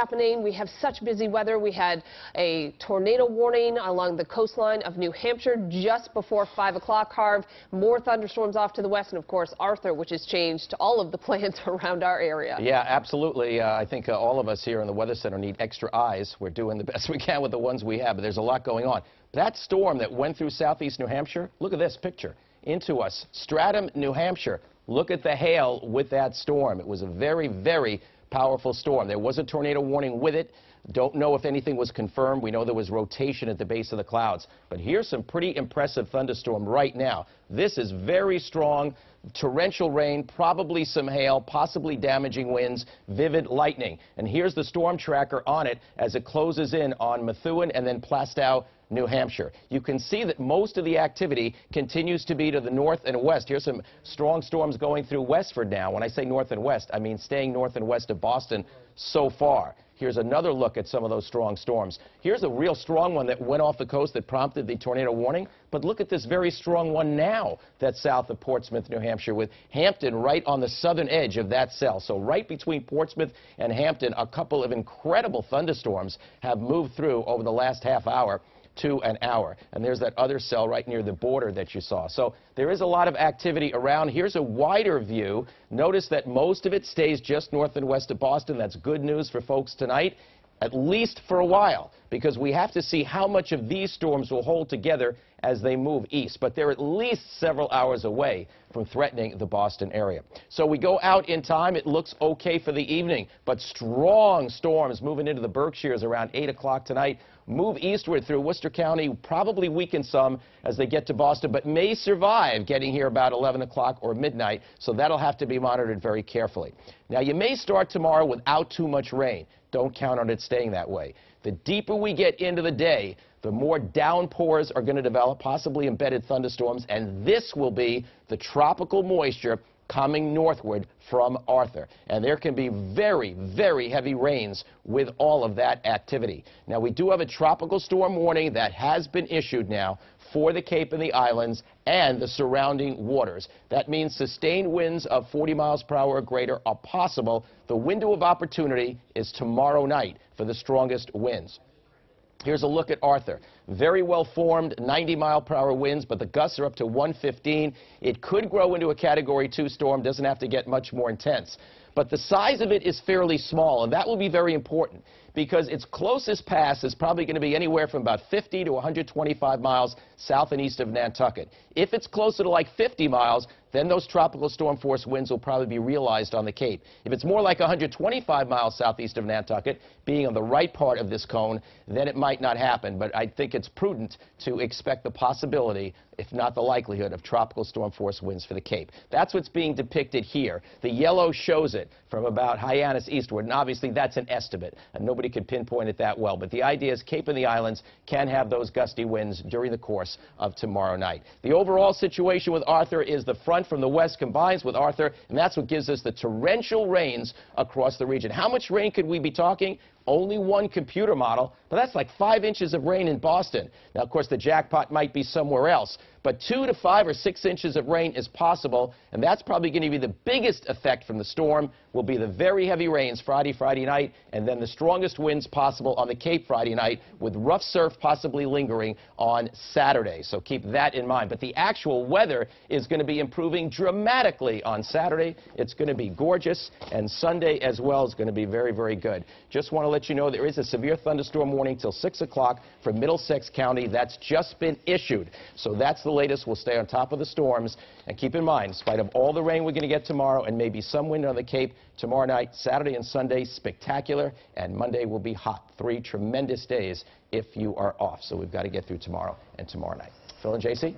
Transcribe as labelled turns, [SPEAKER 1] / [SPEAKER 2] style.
[SPEAKER 1] happening. We have such busy weather. We had a tornado warning along the coastline of New Hampshire just before 5 o'clock, Harv. More thunderstorms off to the west, and of course Arthur, which has changed all of the plans around our area.
[SPEAKER 2] Yeah, absolutely. I think all of us here in the Weather Center need extra eyes. We're doing the best we can with the ones we have, but there's a lot going on. That storm that went through southeast New Hampshire, look at this picture, into us. Stratham, New Hampshire. Look at the hail with that storm. It was a very, very powerful storm. There was a tornado warning with it. Don't know if anything was confirmed. We know there was rotation at the base of the clouds. But here's some pretty impressive thunderstorm right now. This is very strong, torrential rain, probably some hail, possibly damaging winds, vivid lightning. And here's the storm tracker on it as it closes in on Methuen and then Plastow, New Hampshire. You can see that most of the activity continues to be to the north and west. Here's some strong storms going through Westford now. When I say north and west, I mean staying north and west of Boston so far. Here's another look at some of those strong storms. Here's a real strong one that went off the coast that prompted the tornado warning. But look at this very strong one now that's south of Portsmouth, New Hampshire, with Hampton right on the southern edge of that cell. So right between Portsmouth and Hampton, a couple of incredible thunderstorms have moved through over the last half hour to an hour. And there's that other cell right near the border that you saw. So there is a lot of activity around. Here's a wider view. Notice that most of it stays just north and west of Boston. That's good news for folks tonight, at least for a while, because we have to see how much of these storms will hold together as they move east. But they're at least several hours away from threatening the Boston area. So we go out in time. It looks okay for the evening, but strong storms moving into the Berkshires around 8 o'clock tonight. Move eastward through Worcester County, probably weaken some as they get to Boston, but may survive getting here about 11 o'clock or midnight, so that'll have to be monitored very carefully. Now, you may start tomorrow without too much rain. Don't count on it staying that way. The deeper we get into the day, the more downpours are going to develop, possibly embedded thunderstorms, and this will be the tropical moisture coming northward from Arthur. And there can be very, very heavy rains with all of that activity. Now, we do have a tropical storm warning that has been issued now for the Cape and the islands and the surrounding waters. That means sustained winds of 40 miles per hour or greater are possible. The window of opportunity is tomorrow night for the strongest winds. Here's a look at Arthur. Very well formed, 90-mile-per-hour winds, but the gusts are up to 115. It could grow into a Category 2 storm, doesn't have to get much more intense. But the size of it is fairly small, and that will be very important because its closest pass is probably going to be anywhere from about 50 to 125 miles south and east of Nantucket. If it's closer to like 50 miles, then those tropical storm force winds will probably be realized on the Cape. If it's more like 125 miles southeast of Nantucket, being on the right part of this cone, then it might not happen. But I think it's prudent to expect the possibility, if not the likelihood, of tropical storm force winds for the Cape. That's what's being depicted here. The yellow shows it from about Hyannis eastward, and obviously that's an estimate, and nobody could pinpoint it that well. But the idea is Cape and the islands can have those gusty winds during the course of tomorrow night. The overall situation with Arthur is the front from the west combines with Arthur, and that's what gives us the torrential rains across the region. How much rain could we be talking? Only one computer model, but that's like 5 inches of rain in Boston. Now, of course, the jackpot might be somewhere else, but 2 to 5 or 6 inches of rain is possible, and that's probably going to be the biggest effect from the storm will be the very heavy rains Friday night, and then the strongest winds possible on the Cape Friday night, with rough surf possibly lingering on Saturday. So keep that in mind. But the actual weather is going to be improving dramatically on Saturday. It's going to be gorgeous, and Sunday as well is going to be very, very good. Just want to let you know there is a severe thunderstorm warning till 6 o'clock for Middlesex County. That's just been issued. So that's the latest. We'll stay on top of the storms. And keep in mind, in spite of all the rain we're going to get tomorrow and maybe some wind on the Cape, tomorrow night, Saturday and Sunday, spectacular, and Monday will be hot. 3 tremendous days if you are off. So we've got to get through tomorrow and tomorrow night. Phil and JC?